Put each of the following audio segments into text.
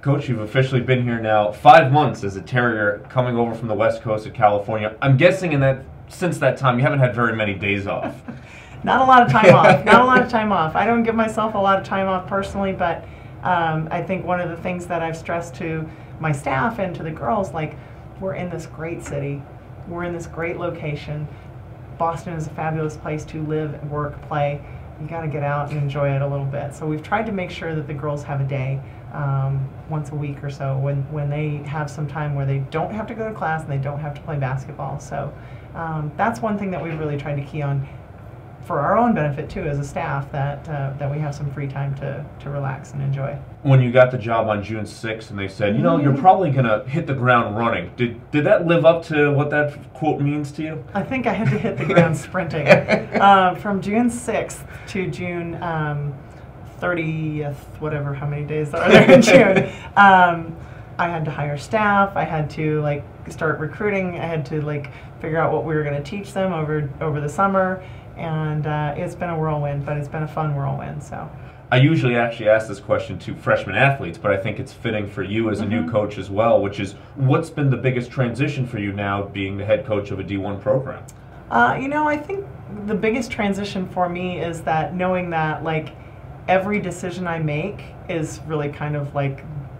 Coach, you've officially been here now 5 months as a Terrier coming over from the west coast of California. I'm guessing since that time you haven't had very many days off. Not a lot of time off. Not a lot of time off. I don't give myself a lot of time off personally, but I think one of the things that I've stressed to my staff and to the girls, like, we're in this great city. We're in this great location. Boston is a fabulous place to live, work, play. You got to get out and enjoy it a little bit. So we've tried to make sure that the girls have a day once a week or so when they have some time where they don't have to go to class and they don't have to play basketball. So that's one thing that we've really tried to key on for our own benefit too as a staff, that we have some free time to relax and enjoy. When you got the job on June 6th and they said, you know, you're probably going to hit the ground running, did that live up to what that quote means to you? I think I had to hit the ground sprinting. From June 6th to June 30th, whatever, how many days are there in June, I had to hire staff, I had to start recruiting, I had to figure out what we were going to teach them over the summer, and it's been a whirlwind, but it's been a fun whirlwind. So I usually actually ask this question to freshman athletes, but I think it's fitting for you as a new coach as well, which is, what's been the biggest transition for you now being the head coach of a D1 program? You know, I think the biggest transition for me is that knowing that every decision I make is really kind of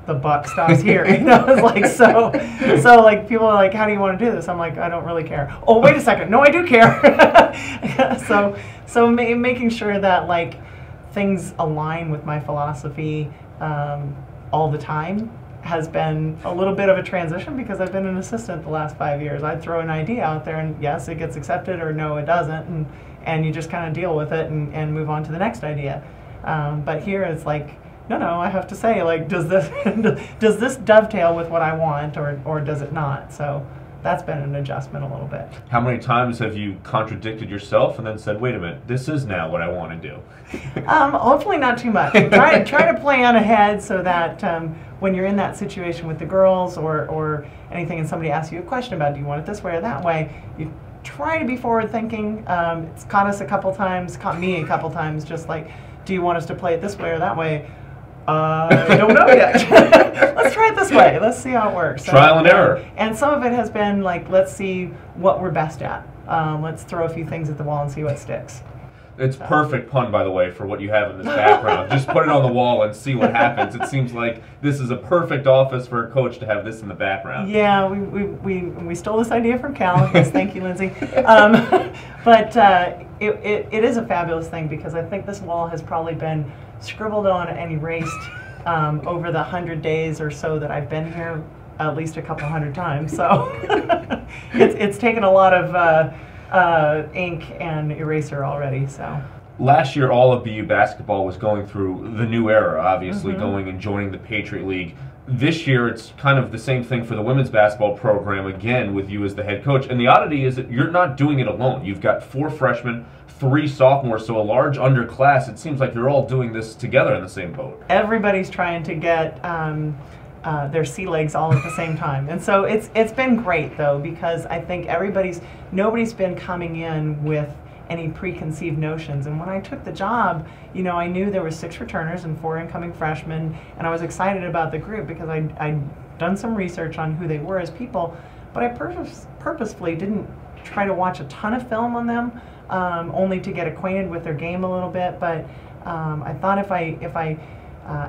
the buck stops here, you know. It's so people are like, how do you want to do this? I'm like, I don't really care. Oh, wait a second, no, I do care. so making sure that things align with my philosophy all the time has been a little bit of a transition, because I've been an assistant the last 5 years. I'd throw an idea out there and yes, it gets accepted, or no, it doesn't, and you just kind of deal with it and move on to the next idea. But here it's no, I have to say, does this dovetail with what I want, or does it not? So that's been an adjustment a little bit. How many times have you contradicted yourself and then said, wait a minute, this is now what I want to do? Hopefully not too much. Try to plan ahead so that when you're in that situation with the girls or anything, and somebody asks you a question about, do you want it this way or that way, you try to be forward thinking. It's caught us a couple times, caught me a couple times, just do you want us to play it this way or that way? I don't know yet. Let's try it this way. Let's see how it works. Trial and error. And some of it has been let's see what we're best at. Let's throw a few things at the wall and see what sticks. It's perfect pun, by the way, for what you have in this background. Just put it on the wall and see what happens. It seems like this is a perfect office for a coach to have this in the background. Yeah, we stole this idea from Cal. Yes, thank you, Lindsay. But it is a fabulous thing, because I think this wall has probably been scribbled on and erased over the 100 days or so that I've been here, at least a couple hundred times. So it's taken a lot of ink and eraser already. So last year, all of BU basketball was going through the new era, obviously going and joining the Patriot League. This year, it's kind of the same thing for the women's basketball program, again, with you as the head coach. And the oddity is that you're not doing it alone. You've got 4 freshmen, 3 sophomores, so a large underclass. It seems like you're all doing this together in the same boat. Everybody's trying to get their sea legs all at the same time. And so it's been great, though, because I think nobody's been coming in with any preconceived notions. And when I took the job, you know, I knew there were 6 returners and 4 incoming freshmen, and I was excited about the group because I'd done some research on who they were as people, but I purposefully didn't try to watch a ton of film on them, only to get acquainted with their game a little bit. But I thought if I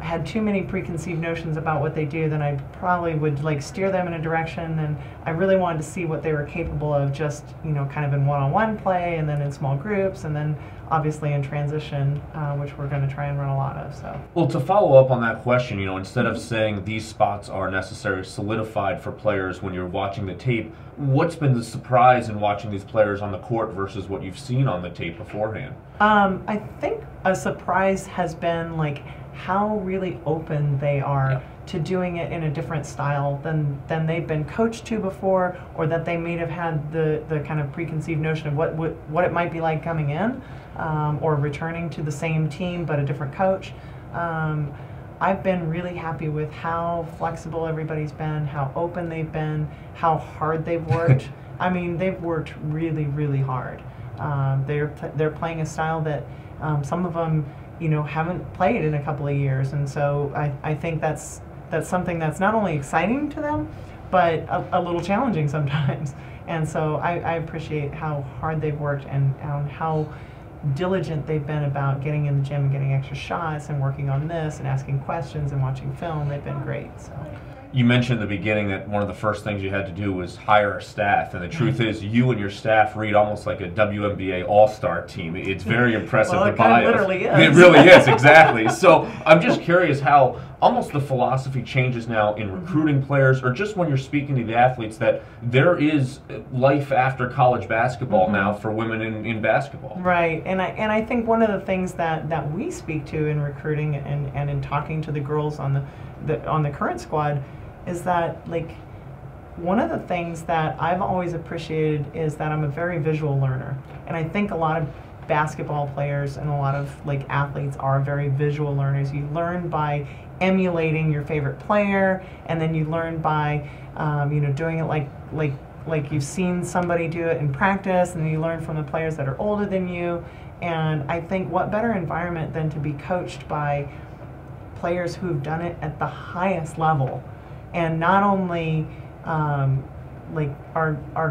had too many preconceived notions about what they do, then I probably would steer them in a direction, and I really wanted to see what they were capable of, just, you know, kind of in one-on-one play, and then in small groups, and then obviously in transition, which we're going to try and run a lot of. So, well, to follow up on that question, you know, instead of saying these spots are necessarily solidified for players when you're watching the tape, what's been the surprise in watching these players on the court versus what you've seen on the tape beforehand? I think a surprise has been how really open they are to doing it in a different style than they've been coached to before, or that they may have had the kind of preconceived notion of what it might be like coming in, or returning to the same team but a different coach. I've been really happy with how flexible everybody's been, how open they've been, how hard they've worked. I mean, they've worked really, really hard. They're playing a style that some of them, you know, haven't played in a couple of years, and so I think that's that's something that's not only exciting to them, but a little challenging sometimes. And so I appreciate how hard they've worked and how diligent they've been about getting in the gym and getting extra shots and working on this and asking questions and watching film. They've been great. So. You mentioned at the beginning that one of the first things you had to do was hire a staff, and the truth is you and your staff read almost like a WNBA all-star team. It's very impressive. Well, the it kind bios. of literally is. It really is, exactly. So I'm just curious how almost the philosophy changes now in recruiting players, or just when you're speaking to the athletes, that there is life after college basketball now for women in basketball. Right, and I think one of the things that we speak to in recruiting and in talking to the girls on the current squad is that, like, one of the things that I've always appreciated is that I'm a very visual learner, and I think a lot of basketball players and a lot of like athletes are very visual learners. You learn by emulating your favorite player, and then you learn by doing it like you've seen somebody do it in practice, and then you learn from the players that are older than you. And I think what better environment than to be coached by players who've done it at the highest level, and not only are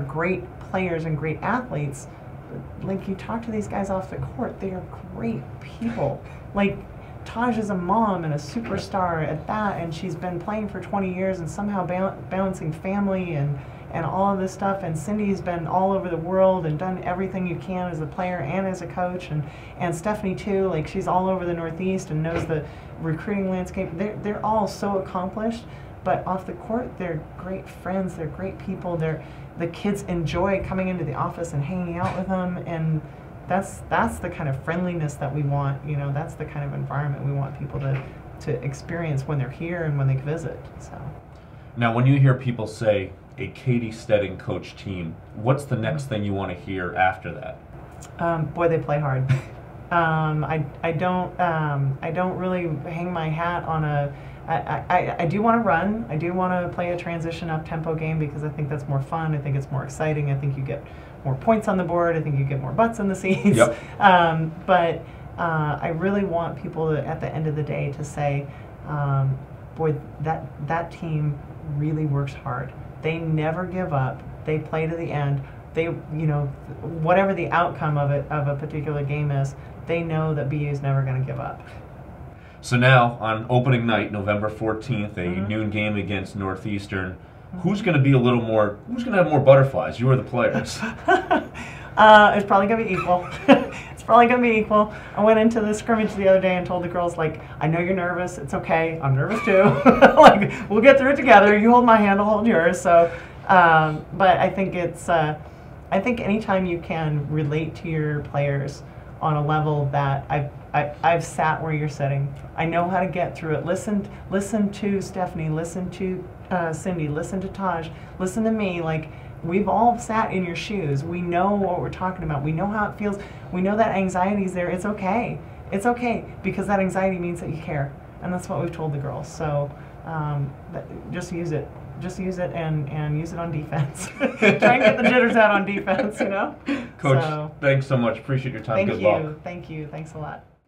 great players and great athletes. Like, you talk to these guys off the court, they are great people. Like, Taj is a mom and a superstar at that, and she's been playing for 20 years and somehow balancing family and all of this stuff. And Cindy's been all over the world and done everything you can as a player and as a coach. And Stephanie too, like, she's all over the Northeast and knows the recruiting landscape. They're all so accomplished, but off the court, they're great friends, they're great people. The kids enjoy coming into the office and hanging out with them, and that's the kind of friendliness that we want. That's the kind of environment we want people to experience when they're here and when they visit. So. Now, when you hear people say a Katy Steding coach team, what's the next thing you want to hear after that? Boy, they play hard. I don't really hang my hat on a. I do want to run. I do want to play a transition up-tempo game because I think that's more fun. I think it's more exciting. I think you get more points on the board. I think you get more butts in the seats. Yep. But I really want people to, at the end of the day, to say, boy, that team really works hard. They never give up. They play to the end. They, whatever the outcome of a particular game is, they know that BU is never going to give up. So now, on opening night, November 14th, a noon game against Northeastern, who's going to have more butterflies, you or the players? It's probably going to be equal. It's probably going to be equal. I went into the scrimmage the other day and told the girls, like, I know you're nervous. It's okay. I'm nervous too. Like, we'll get through it together. You hold my hand, I'll hold yours. So, but I think I think anytime you can relate to your players on a level that I've sat where you're sitting. I know how to get through it. Listen to Stephanie. Listen to Cindy. Listen to Taj. Listen to me. Like, we've all sat in your shoes. We know what we're talking about. We know how it feels. We know that anxiety is there. It's okay. It's okay, because that anxiety means that you care, and that's what we've told the girls. So just use it. Just use it and use it on defense. Try and get the jitters out on defense, Coach, thanks so much. Appreciate your time. Good luck. Thank you. Thanks a lot.